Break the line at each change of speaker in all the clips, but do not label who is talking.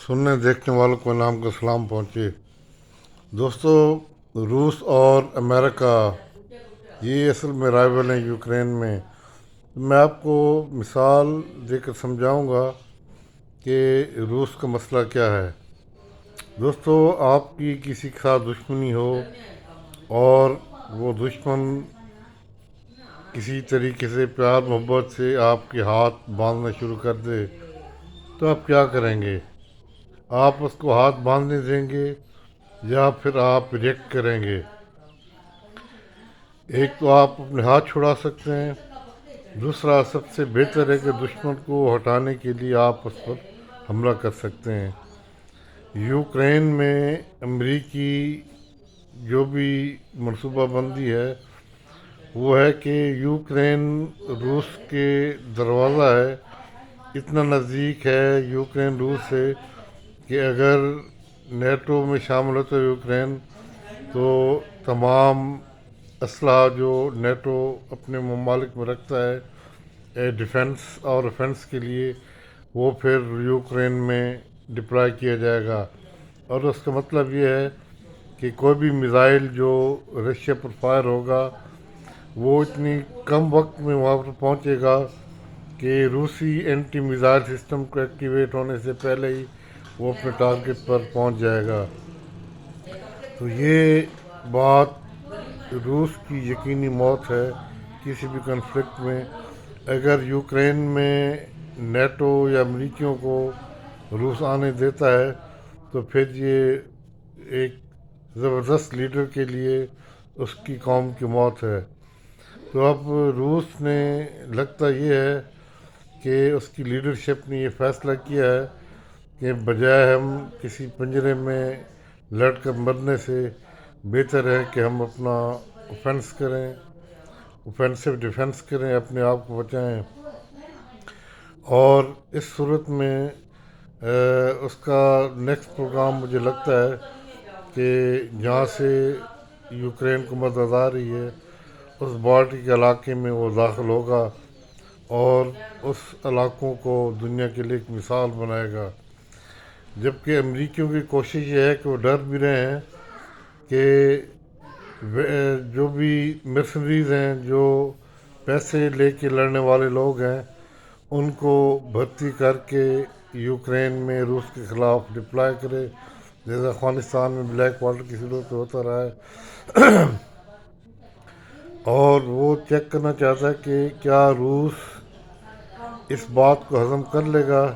सुनने देखने वालों को नाम का सलाम पहुँचे। दोस्तों, रूस और अमेरिका ये असल में राइवल हैं यूक्रेन में। मैं आपको मिसाल देकर समझाऊंगा कि रूस का मसला क्या है। दोस्तों, आपकी किसी के साथ दुश्मनी हो और वो दुश्मन किसी तरीके से प्यार मोहब्बत से आपके हाथ बांधना शुरू कर दे, तो आप क्या करेंगे? आप उसको हाथ बांधने देंगे या फिर आप रिएक्ट करेंगे? एक तो आप अपने हाथ छुड़ा सकते हैं, दूसरा सबसे बेहतर है कि दुश्मन को हटाने के लिए आप उस पर हमला कर सकते हैं। यूक्रेन में अमरीकी जो भी मनसूबाबंदी है वो है कि यूक्रेन रूस के दरवाज़ा है, इतना नज़दीक है यूक्रेन रूस से कि अगर नेटो में शामिल होता है यूक्रेन, तो तमाम असलहा जो नेटो अपने ममालिक में रखता है डिफेंस और ऑफेंस के लिए, वो फिर यूक्रेन में डिप्लॉय किया जाएगा। और उसका मतलब ये है कि कोई भी मिज़ाइल जो रशिया पर फायर होगा वो इतनी कम वक्त में वहाँ पर पहुँचेगा कि रूसी एंटी मिज़ाइल सिस्टम को एक्टिवेट होने से पहले ही वो अपने टारगेट पर पहुँच जाएगा। तो ये बात रूस की यकीनी मौत है किसी भी कन्फ्लिक्ट में। अगर यूक्रेन में नेटो या अमरीकियों को रूस आने देता है तो फिर ये एक ज़बरदस्त लीडर के लिए उसकी कौम की मौत है। तो अब रूस ने लगता ये है कि उसकी लीडरशिप ने ये फ़ैसला किया है कि बजाय हम किसी पिंजरे में लड़कर मरने से बेहतर है कि हम अपना ऑफेंस करें, ऑफेंसिव डिफेंस करें, अपने आप को बचाएं। और इस सूरत में उसका नेक्स्ट प्रोग्राम मुझे लगता है कि जहाँ से यूक्रेन को मदद आ रही है उस बॉर्डर के इलाके में वो दाखिल होगा और उस इलाकों को दुनिया के लिए एक मिसाल बनाएगा। जबकि अमरीकियों की कोशिश ये है कि वो डर भी रहे हैं कि जो भी मिशनरीज हैं, जो पैसे लेके लड़ने वाले लोग हैं, उनको भर्ती करके यूक्रेन में रूस के ख़िलाफ़ डिप्लॉय करे, जैसे अफ़गानिस्तान में ब्लैक वाटर की सूरत पे होता रहा है। और वो चेक करना चाहता है कि क्या रूस इस बात को हज़म कर लेगा,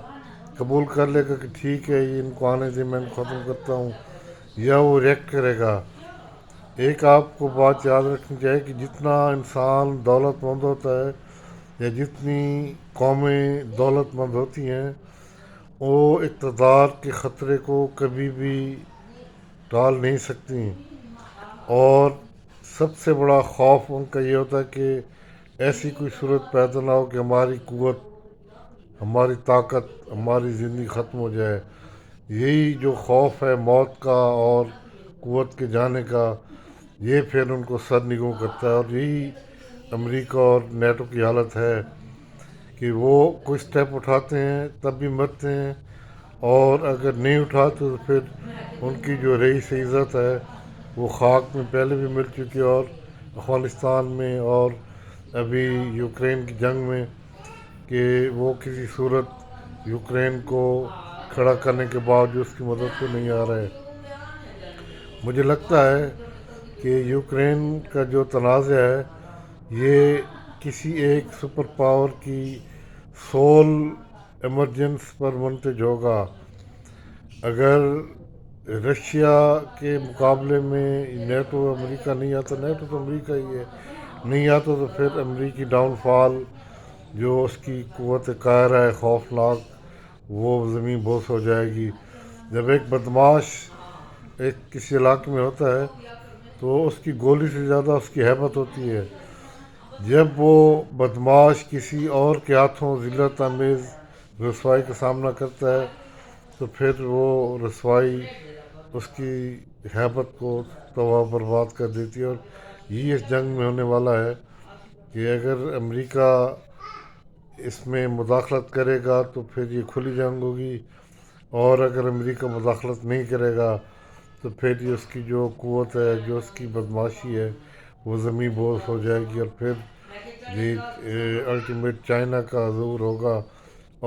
कबूल कर लेगा कि ठीक है ये इनको आने दे, मैं इनको ख़त्म करता हूँ, या वो रिएक्ट करेगा। एक आपको बात याद रखनी चाहिए कि जितना इंसान दौलतमंद होता है या जितनी कौमें दौलतमंद होती हैं, वो इक़्तिदार के ख़तरे को कभी भी टाल नहीं सकती। और सबसे बड़ा खौफ उनका ये होता है कि ऐसी कोई सूरत पैदा ना हो कि हमारी क़ुव्वत, हमारी ताकत, हमारी ज़िंदगी ख़त्म हो जाए। यही जो खौफ है मौत का और क़ुव्वत के जाने का, ये फिर उनको सरनिगू करता है। और यही अमेरिका और नेटो की हालत है कि वो कोई स्टेप उठाते हैं तब भी मरते हैं, और अगर नहीं उठाते तो फिर उनकी जो रही से इज़्ज़त है वो खाक में पहले भी मिल चुकी है, और अफ़गानिस्तान में और अभी यूक्रेन की जंग में, कि वो किसी सूरत यूक्रेन को खड़ा करने के बावजूद उसकी मदद को नहीं आ रहा है। मुझे लगता है कि यूक्रेन का जो तनाज़ा है ये किसी एक सुपर पावर की सोल इमरजेंस पर मुंतज होगा। अगर रशिया के मुकाबले में नेटो अमेरिका नहीं आता, नेटो तो अमेरिका ही है, नहीं आता तो फिर अमेरिकी डाउनफॉल, जो उसकी क़ुव्वत कायरा है खौफनाक, वो ज़मीन बोस हो जाएगी। जब एक बदमाश एक किसी इलाके में होता है तो उसकी गोली से ज़्यादा उसकी हैबत होती है। जब वो बदमाश किसी और के हाथों ज़िल्लत आमेज़ रसवाई का सामना करता है तो फिर वो रसवाई उसकी हैबत को तबाह बर्बाद कर देती है। और यही इस जंग में होने वाला है कि अगर अमेरिका इसमें मुदाखलत करेगा तो फिर ये खुली जंग होगी, اور اگر امریکہ مداخلت نہیں کرے گا تو پھر یہ اس کی جو قوت ہے، جو اس کی بدماشی ہے، وہ زمین بوس ہو جائے گی، اور پھر یہ الٹیمیٹ چائنا کا ظہور ہوگا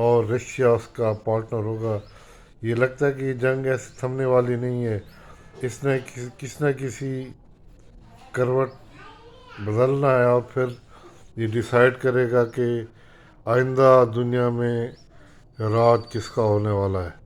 اور رشیا اس کا پارٹنر ہوگا۔ یہ لگتا ہے کہ یہ جنگ ایسے تھمنے والی نہیں ہے، اس نے کسی نہ کسی کروٹ بدلنا ہے، اور پھر یہ ڈیسائیڈ کرے گا کہ آئندہ دنیا میں راج کس کا ہونے والا ہے۔